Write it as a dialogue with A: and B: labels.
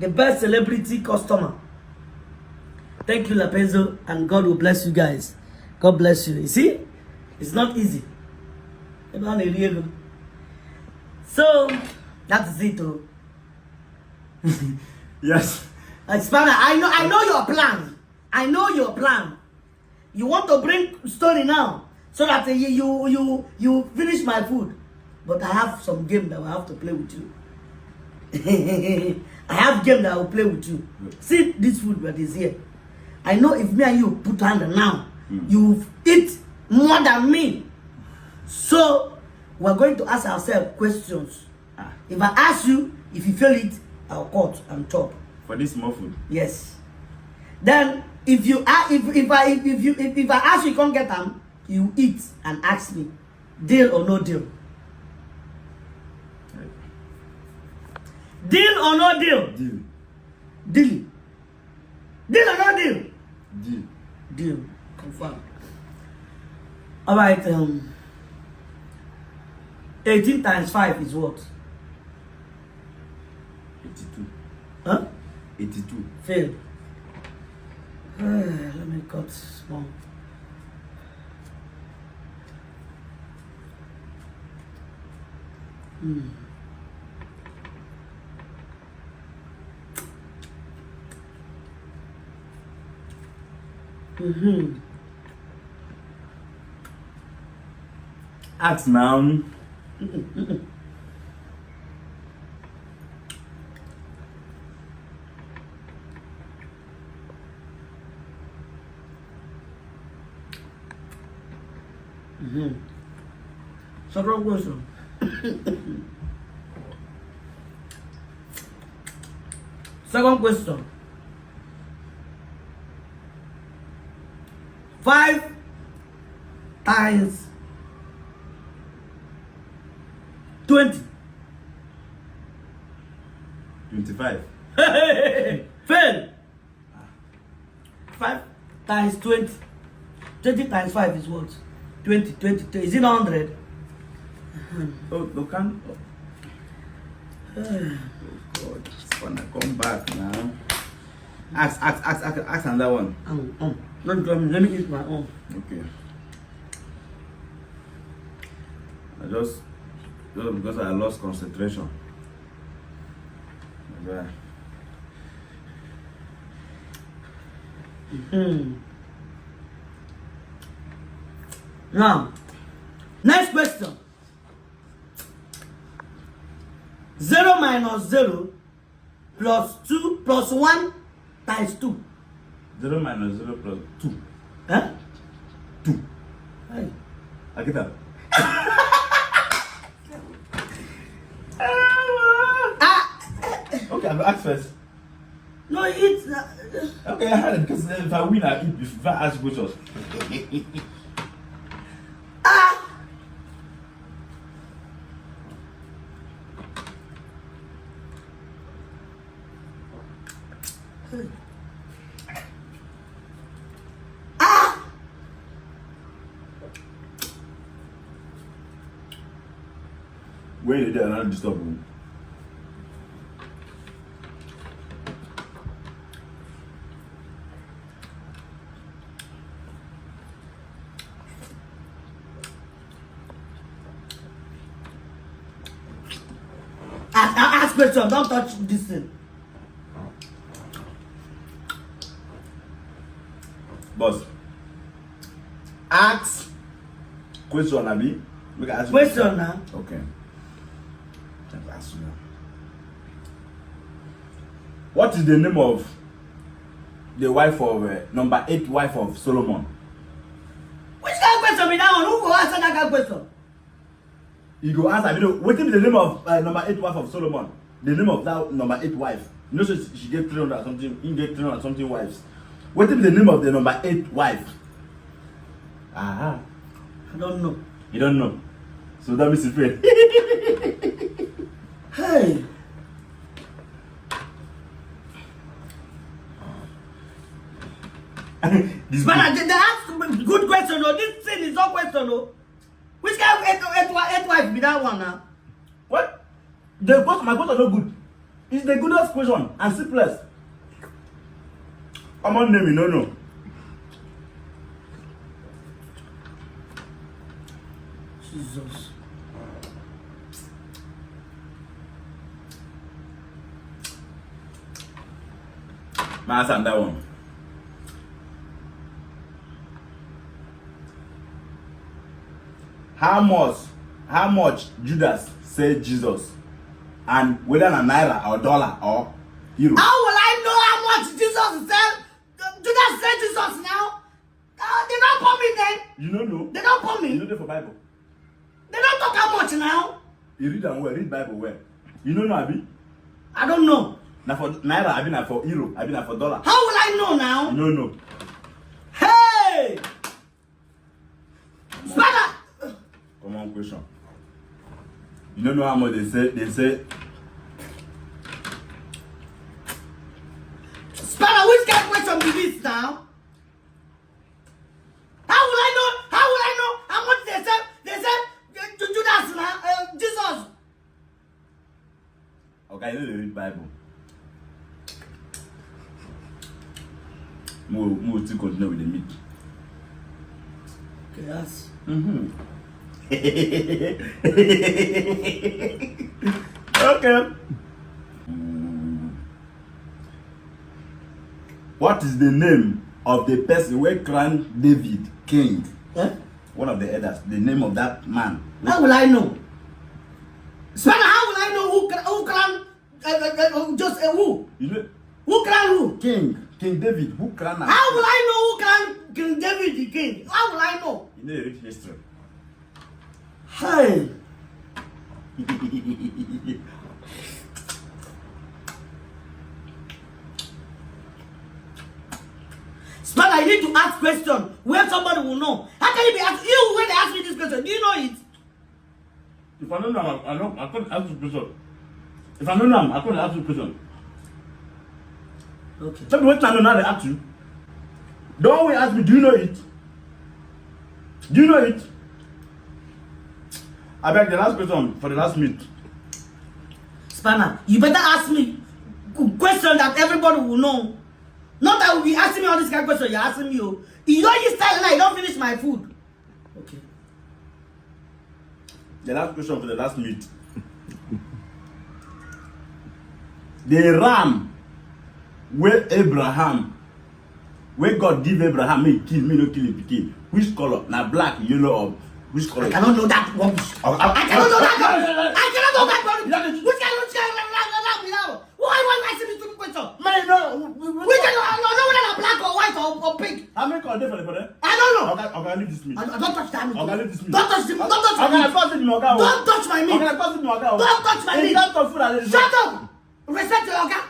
A: the best celebrity customer. Thank you, Lapenzo, and God will bless you guys. God bless you. You see, it's not easy. So that is it, though.
B: Yes.
A: Spanner, I know your plan. I know your plan. You want to bring story now so that you finish my food. But I have some game that I have to play with you. I have game that I will play with you. See this food that is here. I know if me and you put hand now, you eat more than me. So we're going to ask ourselves questions. If I ask you, if you fail it, I'll cut and chop.
B: For this small food?
A: Yes. Then if I ask you, you can't get them, you eat and ask me, deal or no deal? Deal or no deal?
B: Deal.
A: Deal. Deal or no deal?
B: Deal.
A: Deal. Confirm. All right. 18 times 5 is what?
B: 82.
A: Huh?
B: 82.
A: Fail. Let me cut small.
B: Ask now.
A: Second question. Second question. 5 times 20.
B: 25.
A: Fail. 5 times 20. 20 times 5 is what? 20. Is it 100?
B: Oh, look, can. Oh God, it's gonna come back now. Ask another one.
A: Let me eat my own.
B: Okay. I just because I lost concentration. Yeah.
A: Now, next question. 0 minus 0 plus 2 plus 1 times 2.
B: 0 minus 0 plus 2.
A: Huh?
B: 2.
A: Hey.
B: I get that. Okay, I'll ask first.
A: No, it's
B: Okay, I had it because if I win, I eat before I ask questions. Where did I not disturb you?
A: ask question. Don't touch this thing.
B: Boss, ask question, Abi. We can ask
A: Question now.
B: Okay. Just ask you now. What is the name of the wife of number 8 wife of Solomon?
A: Which kind of question be that one? Who will answer that kind of question?
B: You go answer. You know, what is the name of number 8 wife of Solomon? The name of that number 8 wife. You know, she get 300 something. He get 300 something wives. What is the name of the number 8 wife?
A: I don't know.
B: You don't know. So that means it's fair.
A: Hey. But they ask good question. No, this thing is not question. No. Which kind of 8 wife be that one now?
B: What? The question, my question no good. It's the goodest question and simplest. Common name, you don't know.
A: Jesus.
B: My answer on that one. How much Judas said Jesus, and whether a naira or dollar or euro?
A: How will I know how much Jesus said? Judas said Jesus now. They don't call me then.
B: You don't know.
A: They don't call me.
B: You know that for Bible.
A: They don't talk how much now.
B: You read and well, read Bible well. You don't know, Abi?
A: I don't know.
B: Now for naira, Abi na for euro, Abi na for dollar.
A: How will I know now?
B: You don't know.
A: Hey! Spada!
B: Common question. You don't know how much they say.
A: Spada, which kind of question be this now? How will I know? How will I know how much they said to Judas now? Jesus.
B: Okay, you know they read Bible. We'll still continue with the meat.
A: Okay, yes.
B: Okay. What is the name of the person who crowned David king? One of the elders. The name of that man.
A: How will I know? Spada, how will I know who crowned just who?
B: You know,
A: Who crowned who?
B: King David. Who crowned?
A: How will I know who crowned King David the king? How will I know?
B: You know, read history.
A: Hey. Spada, I need to ask question where somebody will know. How can you be asking you when they ask me this question? Do you know it?
B: If I don't know, I can't ask you question. If I don't know, I can't ask you question.
A: Okay.
B: Tell me what time now they ask you. Don't always ask me, do you know it? Do you know it? I beg the last question for the last meet.
A: Spanner, you better ask me question that everybody will know. Not that will be asking me all this kind of question you're asking me. Oh. You don't eat style now, you don't finish my food. Okay.
B: The last question for the last meet. The ram where God give Abraham, me kill, me no kill him, kill. Which color? Now black, yellow, or which color?
A: I cannot know that rubbish. I cannot know that rubbish. I cannot know that rubbish. Which kind of why I ask this stupid question?
B: Man, no.
A: Which kind of, I don't know whether I'm black or white or pink.
B: How many color for the brother?
A: I don't know.
B: Okay, leave this meat.
A: Don't touch that meat.
B: Okay, leave this meat.
A: Don't touch the meat. Don't touch my
B: Okay,
A: meat.
B: I pass it in my car.
A: Don't touch my meat.
B: Okay, I pass it in my car.
A: Don't touch my meat.
B: Don't touch food.
A: Shut up. Respect your organ.